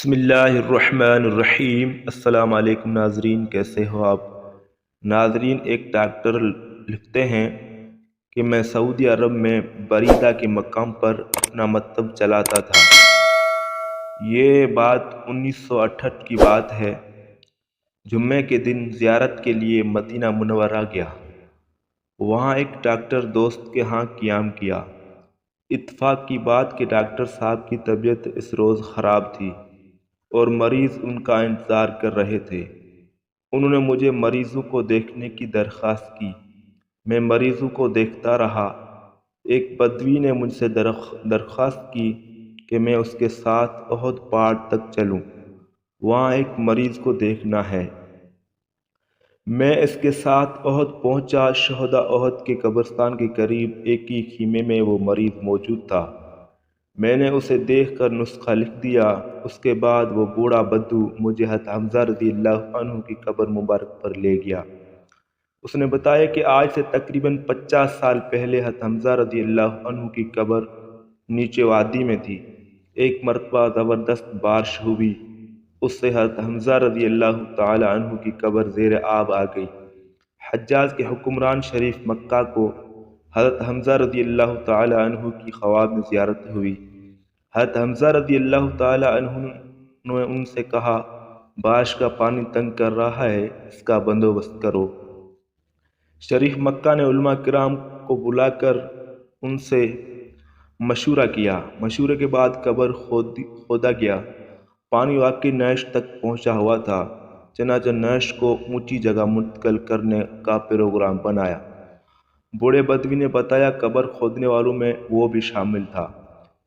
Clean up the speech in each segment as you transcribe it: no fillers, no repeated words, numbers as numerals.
بسم اللہ الرحمن الرحیم۔ السلام علیکم ناظرین، کیسے ہو آپ؟ ناظرین، ایک ڈاکٹر لکھتے ہیں کہ میں سعودی عرب میں بریدہ کے مقام پر اپنا مکتب چلاتا تھا۔ یہ بات 1968 کی بات ہے۔ جمعے کے دن زیارت کے لیے مدینہ منورہ گیا۔ وہاں ایک ڈاکٹر دوست کے ہاں قیام کیا۔ اتفاق کی بات کہ ڈاکٹر صاحب کی طبیعت اس روز خراب تھی اور مریض ان کا انتظار کر رہے تھے۔ انہوں نے مجھے مریضوں کو دیکھنے کی درخواست کی۔ میں مریضوں کو دیکھتا رہا۔ ایک بدوی نے مجھ سے درخواست کی کہ میں اس کے ساتھ احد پہاڑ تک چلوں، وہاں ایک مریض کو دیکھنا ہے۔ میں اس کے ساتھ احد پہنچا۔ شہداء احد کے قبرستان کے قریب ایک ہی خیمے میں وہ مریض موجود تھا۔ میں نے اسے دیکھ کر نسخہ لکھ دیا۔ اس کے بعد وہ بوڑھا بدو مجھے حضرت حمزہ رضی اللہ عنہ کی قبر مبارک پر لے گیا۔ اس نے بتایا کہ آج سے تقریباً 50 سال پہلے حضرت حمزہ رضی اللہ عنہ کی قبر نیچے وادی میں تھی۔ ایک مرتبہ زبردست بارش ہوئی، اس سے حضرت حمزہ رضی اللہ تعالی عنہ کی قبر زیر آب آ گئی۔ حجاز کے حکمران شریف مکہ کو حضرت حمزہ رضی اللہ تعالی عنہ کی خواب میں زیارت ہوئی۔ حضرت حمزہ رضی اللہ تعالی عنہ نے ان سے کہا، بارش کا پانی تنگ کر رہا ہے، اس کا بندوبست کرو۔ شریف مکہ نے علماء کرام کو بلا کر ان سے مشورہ کیا۔ مشورے کے بعد قبر کھودا گیا۔ پانی واقعی نیش تک پہنچا ہوا تھا، چنانچہ نیش کو اونچی جگہ منتقل کرنے کا پروگرام بنایا۔ بوڑھے بدوی نے بتایا قبر کھودنے والوں میں وہ بھی شامل تھا۔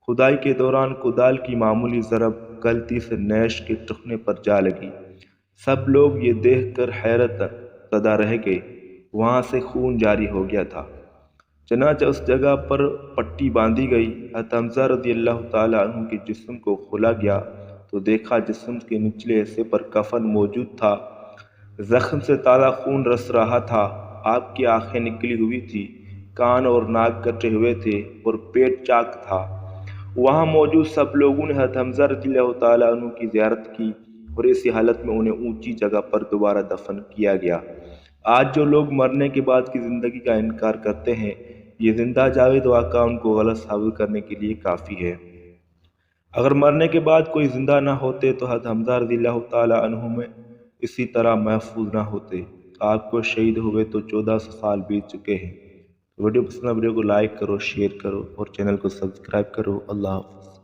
کھدائی کے دوران کدال کی معمولی ضرب غلطی سے نیش کے ٹخنے پر جا لگی۔ سب لوگ یہ دیکھ کر حیرت زدہ رہ گئے۔ وہاں سے خون جاری ہو گیا تھا، چنانچہ اس جگہ پر پٹی باندھی گئی۔ حضرت حمزہ رضی اللہ تعالی عنہ کے جسم کو کھولا گیا تو دیکھا جسم کے نچلے حصے پر کفن موجود تھا۔ زخم سے تازہ خون رس رہا تھا۔ آپ کی آنکھیں نکلی ہوئی تھی، کان اور ناک کٹے ہوئے تھے اور پیٹ چاک تھا۔ وہاں موجود سب لوگوں نے حضرت حمزہ رضی اللہ تعالی عنہ کی زیارت کی اور اسی حالت میں انہیں اونچی جگہ پر دوبارہ دفن کیا گیا۔ آج جو لوگ مرنے کے بعد کی زندگی کا انکار کرتے ہیں، یہ زندہ جاوید واقعہ ان کو غلط ثابت کرنے کے لیے کافی ہے۔ اگر مرنے کے بعد کوئی زندہ نہ ہوتے تو حضرت حمزہ رضی اللہ تعالی عنہ میں اسی طرح محفوظ نہ ہوتے۔ آپ کو شہید ہوئے تو 1400 سال بیت چکے ہیں۔ ویڈیو پسند ہے، ویڈیو کو لائک کرو، شیئر کرو اور چینل کو سبسکرائب کرو۔ اللہ حافظ۔